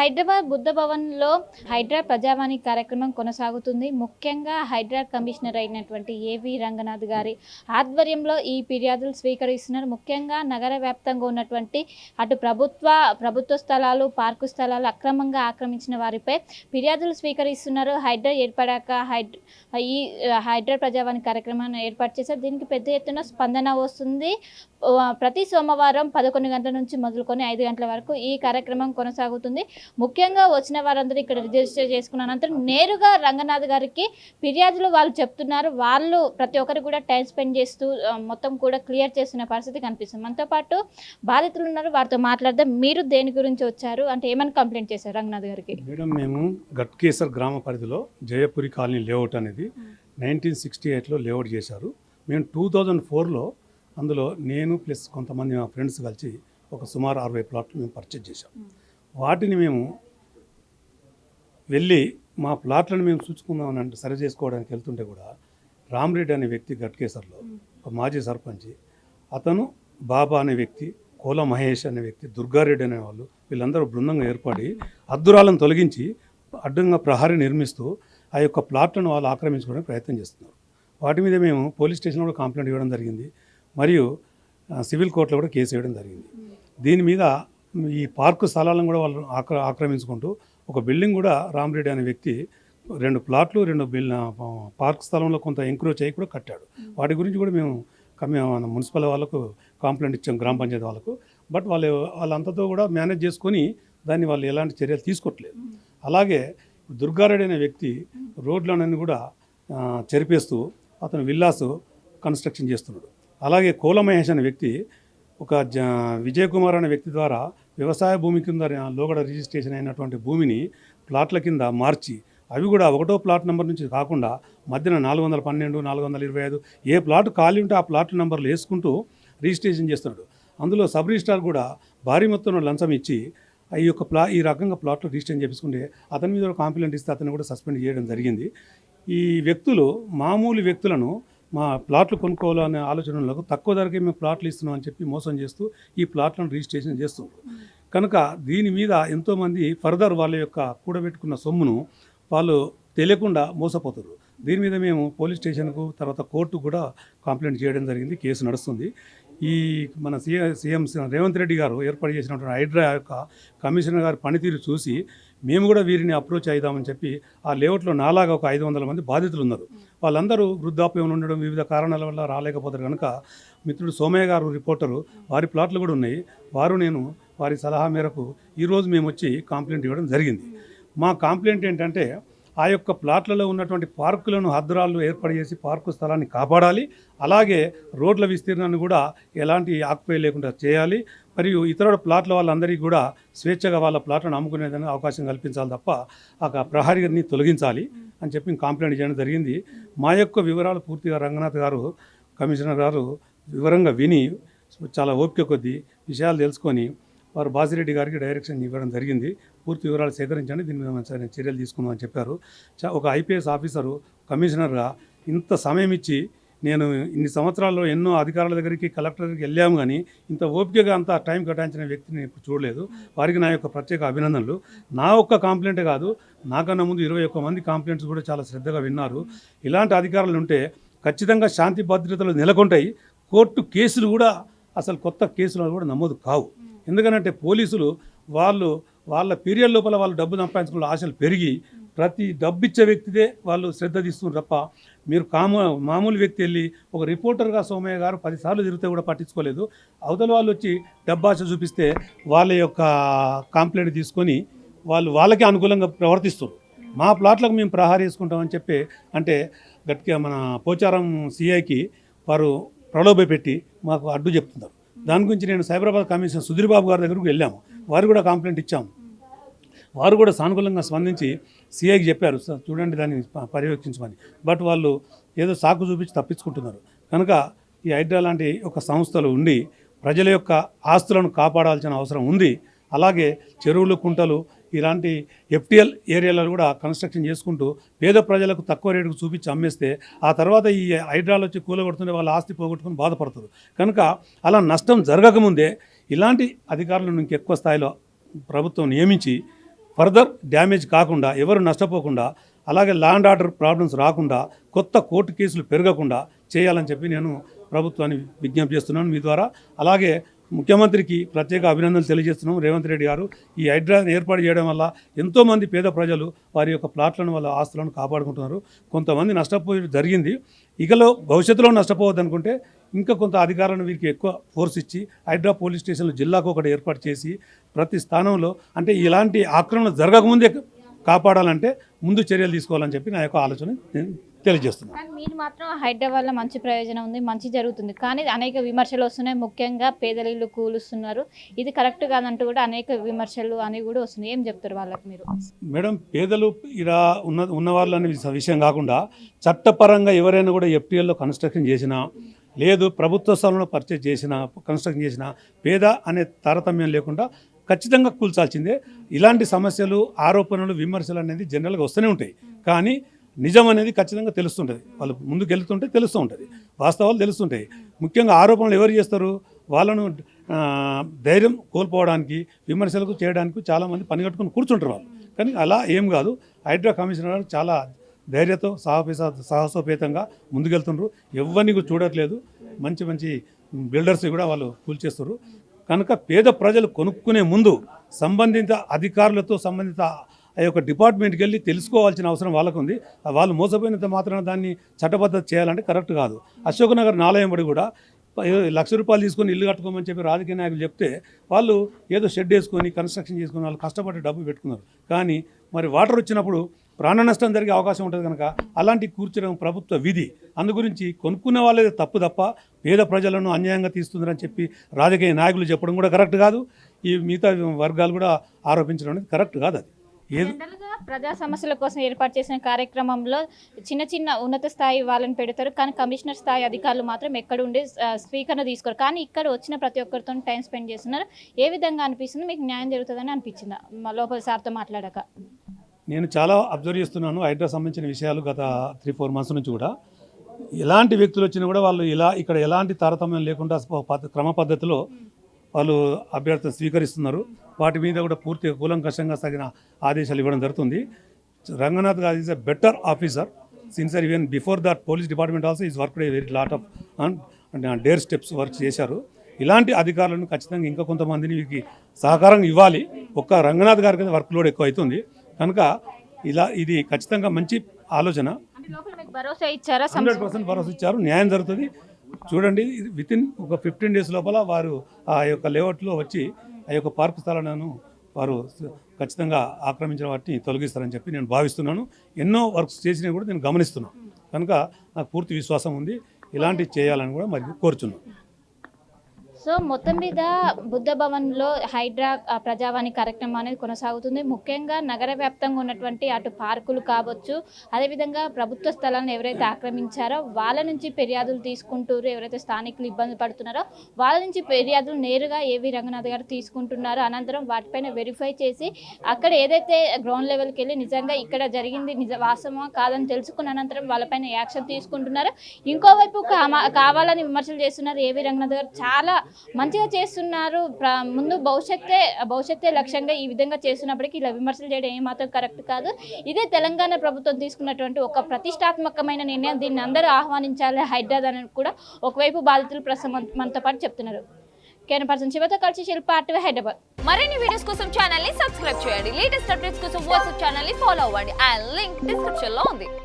హైదరాబాద్ బుద్ధ భవన్లో హైడ్రా ప్రజావాణి కార్యక్రమం కొనసాగుతుంది. ముఖ్యంగా హైడ్రా కమిషనర్ అయినటువంటి ఏవి రంగనాథ్ గారి ఆధ్వర్యంలో ఈ ఫిర్యాదులు స్వీకరిస్తున్నారు. ముఖ్యంగా నగర వ్యాప్తంగా ఉన్నటువంటి అటు ప్రభుత్వ స్థలాలు, పార్కు స్థలాలు అక్రమంగా ఆక్రమించిన వారిపై ఫిర్యాదులు స్వీకరిస్తున్నారు. హైడ్రా ఏర్పడాక ఈ హైడ్రా ప్రజావాణి కార్యక్రమాన్ని ఏర్పాటు చేశారు. దీనికి పెద్ద ఎత్తున స్పందన వస్తుంది. ప్రతి సోమవారం 11 గంటల నుంచి మొదలుకొని 5 గంటల వరకు ఈ కార్యక్రమం కొనసాగుతుంది. ముఖ్యంగా వచ్చిన వారందరూ ఇక్కడ రిజిస్టర్ చేసుకున్న అనంతరం నేరుగా రంగనాథ్ గారికి ఫిర్యాదులు వాళ్ళు చెప్తున్నారు. వాళ్ళు ప్రతి ఒక్కరు కూడా టైం స్పెండ్ చేస్తూ మొత్తం కూడా క్లియర్ చేస్తున్న పరిస్థితి కనిపిస్తుంది. మనతో పాటు బాధితులు ఉన్నారు, వారితో మాట్లాడదాం. మీరు దేని గురించి వచ్చారు, అంటే ఏమైనా కంప్లైంట్ చేశారు రంగనాథ్ గారికి? మేడం, మేము గట్కేసర్ గ్రామ పరిధిలో జయపురి కాలనీ లేఅవుట్ అనేది 1968లో లేఅవుట్ చేశారు. మేము 2004లో అందులో నేను ప్లస్ కొంతమంది మా ఫ్రెండ్స్ కలిసి ఒక సుమారు 60 ప్లాట్లు మేము పర్చేజ్ చేశాం. వాటిని మేము వెళ్ళి మా ప్లాట్లను మేము చూసుకుందామని అంటే సరి చేసుకోవడానికి వెళ్తుంటే కూడా రామరెడ్డి అనే వ్యక్తి గట్కేసర్లో ఒక మాజీ సర్పంచ్, అతను బాబా అనే వ్యక్తి, కోల మహేష్ అనే వ్యక్తి, దుర్గారెడ్డి అనే వాళ్ళు, వీళ్ళందరూ బృందంగా ఏర్పడి అద్దురాలను తొలగించి అడ్డంగా ప్రహరీ నిర్మిస్తూ ఆ యొక్క ప్లాట్లను వాళ్ళు ఆక్రమించుకోవడానికి ప్రయత్నం చేస్తున్నారు. వాటి మీద మేము పోలీస్ స్టేషన్లో కూడా కంప్లైంట్ ఇవ్వడం జరిగింది, మరియు సివిల్ కోర్టులో కూడా కేసు వేయడం జరిగింది. దీని మీద ఈ పార్కు స్థలాలను కూడా వాళ్ళు ఆక్రమించుకుంటూ ఒక బిల్డింగ్ కూడా రామరెడ్డి అనే వ్యక్తి 2 ప్లాట్లు 2 పార్క్ స్థలంలో కొంత ఎంక్రోచ్ అయ్యి కూడా కట్టాడు. వాటి గురించి కూడా మేము మున్సిపల్ వాళ్ళకు కంప్లైంట్ ఇచ్చాం, గ్రామ పంచాయతీ వాళ్ళకు. బట్ వాళ్ళంతతో కూడా మేనేజ్ చేసుకొని దాన్ని వాళ్ళు ఎలాంటి చర్యలు తీసుకోవట్లేదు. అలాగే దుర్గారెడ్డి అనే వ్యక్తి రోడ్లన్నీ కూడా చెరిపేస్తూ అతను విల్లాసు కన్స్ట్రక్షన్ చేస్తున్నాడు. అలాగే కోల మహేష్ అనే వ్యక్తి ఒక విజయ్ కుమార్ అనే వ్యక్తి ద్వారా వ్యవసాయ భూమి కింద లోగడ రిజిస్ట్రేషన్ అయినటువంటి భూమిని ప్లాట్ల కింద మార్చి అవి కూడా 1వ ప్లాట్ నెంబర్ నుంచి కాకుండా మధ్యన 412, 425 ఏ ప్లాట్ ఖాళీ ఉంటే ఆ ప్లాట్ నెంబర్లు వేసుకుంటూ రిజిస్ట్రేషన్ చేస్తున్నాడు. అందులో సబ్ రిజిస్ట్రార్ కూడా భారీ మొత్తంలో లంచం ఇచ్చి ఈ రకంగా ప్లాట్లు రిజిస్ట్రేషన్ చేపించుకుంటే అతని మీద కంప్లైంట్ ఇస్తే అతన్ని కూడా సస్పెండ్ చేయడం జరిగింది. ఈ వ్యక్తులు మామూలు వ్యక్తులను మా ప్లాట్లు కొనుక్కోవాలనే ఆలోచనలకు తక్కువ ధరకే మేము ప్లాట్లు ఇస్తున్నాం అని చెప్పి మోసం చేస్తూ ఈ ప్లాట్లను రిజిస్ట్రేషన్ చేస్తున్నారు. కనుక దీని మీద ఎంతోమంది ఫర్దర్ వాళ్ళ యొక్క కూడబెట్టుకున్న సొమ్మును వాళ్ళు తెలియకుండా మోసపోతారు. దీని మీద మేము పోలీస్ స్టేషన్కు తర్వాత కోర్టు కూడా కంప్లైంట్ చేయడం జరిగింది. కేసు నడుస్తుంది. ఈ మన సీఎం రేవంత్ రెడ్డి గారు ఏర్పాటు చేసినటువంటి హైడ్రా యొక్క కమిషనర్ గారి పనితీరు చూసి మేము కూడా వీరిని అప్రోచ్ అయిదామని చెప్పి ఆ లేఅవుట్లో నాలాగా ఒక 500 మంది బాధితులు ఉన్నారు. వాళ్ళందరూ వృద్ధాప్యం ఉండడం, వివిధ కారణాల వల్ల రాలేకపోతారు. కనుక మిత్రుడు సోమయ్య గారు రిపోర్టరు, వారి ప్లాట్లు కూడా ఉన్నాయి. వారి సలహా మేరకు ఈరోజు మేము వచ్చి కంప్లైంట్ ఇవ్వడం జరిగింది. మా కంప్లైంట్ ఏంటంటే ఆ యొక్క ప్లాట్లలో ఉన్నటువంటి పార్కులను హద్దురాళ్ళు ఏర్పాటు చేసి పార్కు స్థలాన్ని కాపాడాలి. అలాగే రోడ్ల విస్తీర్ణాన్ని కూడా ఎలాంటి ఆక్యుపై లేకుండా చేయాలి. మరియు ఇతర ప్లాట్ల వాళ్ళందరికీ కూడా స్వేచ్ఛగా వాళ్ళ ప్లాట్లను అమ్ముకునేదానికి అవకాశం కల్పించాలి తప్ప ఆ ప్రహరీని తొలగించాలి అని చెప్పి కంప్లైంట్ చేయడం జరిగింది. మా యొక్క వివరాలు పూర్తిగా రంగనాథ్ గారు, కమిషనర్ గారు వివరంగా విని చాలా ఓపిక కొద్దీ విషయాలు తెలుసుకొని వారు బాజిరెడ్డి గారికి డైరెక్షన్ ఇవ్వడం జరిగింది. పూర్తి వివరాలు సేకరించండి, దీని మీద మంచి చర్యలు తీసుకుందామని చెప్పారు. ఒక ఐపీఎస్ ఆఫీసరు కమిషనర్గా ఇంత సమయం ఇచ్చి, నేను ఇన్ని సంవత్సరాల్లో ఎన్నో అధికారుల దగ్గరికి, కలెక్టర్ దగ్గరికి వెళ్ళాము, కానీ ఇంత ఓపికగా అంత టైం కేటాయించిన వ్యక్తిని ఇప్పుడు చూడలేదు. వారికి నా యొక్క ప్రత్యేక అభినందనలు. నా ఒక్క కంప్లైంటే కాదు, నాకన్నా ముందు 21 మంది కంప్లైంట్స్ కూడా చాలా శ్రద్ధగా విన్నారు. ఇలాంటి అధికారులు ఉంటే ఖచ్చితంగా శాంతి భద్రతలు నెలకొంటాయి. కోర్టు కేసులు కూడా అసలు కొత్త కేసులు కూడా నమోదు కావు. ఎందుకంటే పోలీసులు వాళ్ళ పీరియడ్ లోపల వాళ్ళు డబ్బు సంపాదించుకున్న ఆశలు పెరిగి ప్రతి డబ్బు ఇచ్చే వ్యక్తిదే వాళ్ళు శ్రద్ధ తీస్తున్నారు తప్ప మీరు మామూలు వ్యక్తి వెళ్ళి ఒక రిపోర్టర్గా సోమయ్య గారు 10 సార్లు తిరిగితే కూడా పట్టించుకోలేదు. అవతల వాళ్ళు వచ్చి డబ్బాశ చూపిస్తే వాళ్ళ యొక్క కంప్లైంట్ తీసుకొని వాళ్ళకి అనుకూలంగా ప్రవర్తిస్తారు. మా ప్లాట్లకు మేము ప్రహారీ వేసుకుంటామని చెప్పి అంటే గట్టిగా మన పోచారం సిఐకి వారు ప్రలోభ పెట్టి మాకు అడ్డు చెప్తున్నారు. దాని గురించి నేను సైబరాబాద్ కమిషనర్ సుధీర్ బాబు గారి దగ్గరకు వెళ్ళాము. వారు కూడా కంప్లైంట్ ఇచ్చాము. వారు కూడా సానుకూలంగా స్పందించి సిఐకి చెప్పారు, చూడండి దాన్ని పర్యవేక్షించమని. బట్ వాళ్ళు ఏదో సాకు చూపించి తప్పించుకుంటున్నారు. కనుక ఈ హైడ్రా లాంటి ఒక సంస్థలు ఉండి ప్రజల యొక్క ఆస్తులను కాపాడాల్సిన అవసరం ఉంది. అలాగే చెరువులు, కుంటలు ఇలాంటి ఎఫ్టీఎల్ ఏరియాలో కూడా కన్స్ట్రక్షన్ చేసుకుంటూ పేద ప్రజలకు తక్కువ రేటుకు చూపించి అమ్మేస్తే ఆ తర్వాత ఈ హైడ్రాలు వచ్చి కూలగొడుతుంటే వాళ్ళ ఆస్తి పోగొట్టుకుని బాధపడతారు. కనుక అలా నష్టం జరగకముందే ఇలాంటి అధికారులను ఇంకెక్కువ స్థాయిలో ప్రభుత్వం నియమించి ఫర్దర్ డ్యామేజ్ కాకుండా ఎవరు నష్టపోకుండా అలాగే లా అండ్ ఆర్డర్ ప్రాబ్లమ్స్ రాకుండా కొత్త కోర్టు కేసులు పెరగకుండా చేయాలని చెప్పి నేను ప్రభుత్వాన్ని విజ్ఞప్తి చేస్తున్నాను మీ ద్వారా. అలాగే ముఖ్యమంత్రికి ప్రత్యేక అభినందనలు తెలియజేస్తున్నాం. రేవంత్ రెడ్డి గారు ఈ హైడ్రాని ఏర్పాటు చేయడం వల్ల ఎంతోమంది పేద ప్రజలు వారి యొక్క ప్లాట్లను వాళ్ళ ఆస్తులను కాపాడుకుంటున్నారు. కొంతమంది నష్టపోయి జరిగింది. ఇకలో భవిష్యత్తులో నష్టపోవద్దు అనుకుంటే ఇంకా కొంత అధికారాలను వీరికి ఎక్కువ ఫోర్స్ ఇచ్చి హైడ్రా పోలీస్ స్టేషన్లు జిల్లాకు ఒకటి ఏర్పాటు చేసి ప్రతి స్థానంలో అంటే ఇలాంటి ఆక్రమణ జరగకముందే కాపాడాలంటే ముందు చర్యలు తీసుకోవాలని చెప్పి నా యొక్క ఆలోచన నేను తెలియజేస్తున్నాను. కానీ మీరు మాత్రం హైడ్రా వల్ల మంచి ప్రయోజనం ఉంది, మంచి జరుగుతుంది, కానీ అనేక విమర్శలు వస్తున్నాయి. ముఖ్యంగా పేదల ఇల్లు కూలుస్తున్నారు, ఇది కరెక్ట్ కాదంటూ కూడా అనేక విమర్శలు అనేవి కూడా వస్తున్నాయి. ఏం చెప్తారు వాళ్ళకి మీరు? మేడం, పేదలు ఇలా ఉన్న వాళ్ళని విషయం కాకుండా చట్టపరంగా ఎవరైనా కూడా ఎఫ్టీఎల్లో కన్స్ట్రక్షన్ చేసినా లేదు ప్రభుత్వ స్థలంలో పర్చేజ్ చేసినా కన్స్ట్రక్షన్ చేసినా పేద అనే తారతమ్యం లేకుండా ఖచ్చితంగా కూల్చాల్సిందే. ఇలాంటి సమస్యలు ఆరోపణలు విమర్శలు అనేది జనరల్గా వస్తూనే ఉంటాయి, కానీ నిజం అనేది ఖచ్చితంగా తెలుస్తుంటుంది. వాళ్ళు ముందుకు వెళ్తుంటే తెలుస్తూ ఉంటుంది, వాస్తవాలు తెలుస్తుంటాయి. ముఖ్యంగా ఆరోపణలు ఎవరు చేస్తారు? వాళ్ళను ధైర్యం కోల్పోవడానికి విమర్శలకు చేయడానికి చాలామంది పనిగట్టుకుని కూర్చుంటారు వాళ్ళు. కానీ అలా ఏం కాదు. హైడ్రా కమిషనర్ చాలా ధైర్యంతో సాహసోపేతంగా ముందుకెళ్తున్నారు. ఎవరిని చూడట్లేదు. మంచి మంచి బిల్డర్స్ కూడా వాళ్ళు కూల్చేస్తారు. కనుక పేద ప్రజలు కొనుక్కునే ముందు సంబంధిత అధికారులతో సంబంధిత ఆ యొక్క డిపార్ట్మెంట్కి వెళ్ళి తెలుసుకోవాల్సిన అవసరం వాళ్ళకు ఉంది. వాళ్ళు మోసపోయినంత మాత్రాన దాన్ని చట్టబద్ధత చేయాలంటే కరెక్ట్ కాదు. అశోక్ నగర్ నాలయంబడి కూడా ₹1,00,000 తీసుకొని ఇల్లు కట్టుకోమని చెప్పి రాజకీయ నాయకులు చెప్తే వాళ్ళు ఏదో షెడ్ వేసుకొని కన్స్ట్రక్షన్ చేసుకుని వాళ్ళు కష్టపడి డబ్బు పెట్టుకున్నారు. కానీ మరి వాటర్ వచ్చినప్పుడు ప్రాణ నష్టం జరిగే అవకాశం ఉంటుంది. కనుక అలాంటి కూర్చడం ప్రభుత్వ విధి. అందు గురించి కొనుక్కునే వాళ్ళే తప్ప పేద ప్రజలను అన్యాయంగా తీస్తుందని చెప్పి రాజకీయ నాయకులు చెప్పడం కూడా కరెక్ట్ కాదు. ఈ మిగతా వర్గాలు కూడా ఆరోపించడం అనేది కరెక్ట్ కాదు. అది జనరల్గా ప్రజా సమస్యల కోసం ఏర్పాటు చేసిన కార్యక్రమంలో చిన్న చిన్న ఉన్నత స్థాయి వాళ్ళని పెడతారు, కానీ కమిషనర్ స్థాయి అధికారులు మాత్రం ఎక్కడ ఉండి స్వీకరణ తీసుకోరు. కానీ ఇక్కడ వచ్చిన ప్రతి ఒక్కరితో టైం స్పెండ్ చేస్తున్నారు. ఏ విధంగా అనిపిస్తుంది? మీకు న్యాయం జరుగుతుందని అనిపించిందా లోపల సార్తో మాట్లాడాక? నేను చాలా అబ్జర్వ్ చేస్తున్నాను హైడ్రా సంబంధించిన విషయాలు గత 3-4 మంత్స్ నుంచి కూడా. ఎలాంటి వ్యక్తులు వచ్చినా కూడా వాళ్ళు ఇక్కడ ఎలాంటి తారతమ్యం లేకుండా క్రమ పద్ధతిలో వాళ్ళు అభ్యర్థులు స్వీకరిస్తున్నారు. వాటి మీద కూడా పూర్తిగా కూలంకషంగా తగిన ఆదేశాలు ఇవ్వడం జరుగుతుంది. రంగనాథ్ గారు is a better officer sincere. Even before that police department also is work very lot of dare steps work చేశారు. ఇలాంటి అధికారులను ఖచ్చితంగా ఇంకా కొంతమందిని వీరికి సహకారం ఇవ్వాలి. ఒక్క రంగనాథ్ గారికి వర్క్ లోడ్ ఎక్కువ అవుతుంది కనుక ఇది ఖచ్చితంగా మంచి ఆలోచన. 100% భరోసా ఇచ్చారు. న్యాయం జరుగుతుంది. చూడండి, వితిన్ ఒక 15 days లోపల వారు ఆ యొక్క లేఅవుట్లో వచ్చి ఆ యొక్క పార్కు స్థలాలను వారు ఖచ్చితంగా ఆక్రమించిన వాటిని తొలగిస్తారని చెప్పి నేను భావిస్తున్నాను. ఎన్నో వర్క్స్ చేసినా కూడా నేను గమనిస్తున్నాను. కనుక నాకు పూర్తి విశ్వాసం ఉంది. ఇలాంటివి చేయాలని కూడా మరి కోరుచున్నాను. సో మొత్తం మీద బుద్ధ భవన్లో హైడ్రా ప్రజావాణి కార్యక్రమం అనేది కొనసాగుతుంది. ముఖ్యంగా నగర వ్యాప్తంగా ఉన్నటువంటి అటు పార్కులు కావచ్చు, అదేవిధంగా ప్రభుత్వ స్థలాలను ఎవరైతే ఆక్రమించారో వాళ్ళ నుంచి ఫిర్యాదులు తీసుకుంటారో, ఎవరైతే స్థానికులు ఇబ్బంది పడుతున్నారో వాళ్ళ నుంచి ఫిర్యాదులు నేరుగా ఏవి రంగనాథ్ గారు తీసుకుంటున్నారో, అనంతరం వాటిపైన వెరిఫై చేసి అక్కడ ఏదైతే గ్రౌండ్ లెవెల్కి వెళ్ళి నిజంగా ఇక్కడ జరిగింది వాస్తవమా కాదని తెలుసుకున్న అనంతరం వాళ్ళపైన యాక్షన్ తీసుకుంటున్నారు. ఇంకోవైపు కావాలని విమర్శలు చేస్తున్నారు. ఏవి రంగనాథ్ గారు చాలా మంచిగా చేస్తున్నారు. ముందు భవిష్యత్తే లక్ష్యంగా ఈ విధంగా చేస్తున్నప్పటికీ ఇలా విమర్శలు చేయడం ఏమాత్రం కరెక్ట్ కాదు. ఇదే తెలంగాణ ప్రభుత్వం తీసుకున్నటువంటి ఒక ప్రతిష్టాత్మకమైన నిర్ణయం. దీన్ని అందరూ ఆహ్వానించాలి హైడ్రాదని కూడా ఒకవైపు బాధితులు మనతో పాటు చెప్తున్నారు. కెమెరా పర్సన్ శివతో కలిసి శిల్ప ఆర్టీవీ హైదరాబాద్. మరిన్ని వీడియోస్ కోసం ఛానల్ ని సబ్స్క్రైబ్ చేయండి. లేటెస్ట్ అప్డేట్స్ కోసం వాట్సాప్ ఛానల్ ని ఫాలో అవ్వండి. ఆ లింక్ డిస్క్రిప్షన్ లో ఉంది.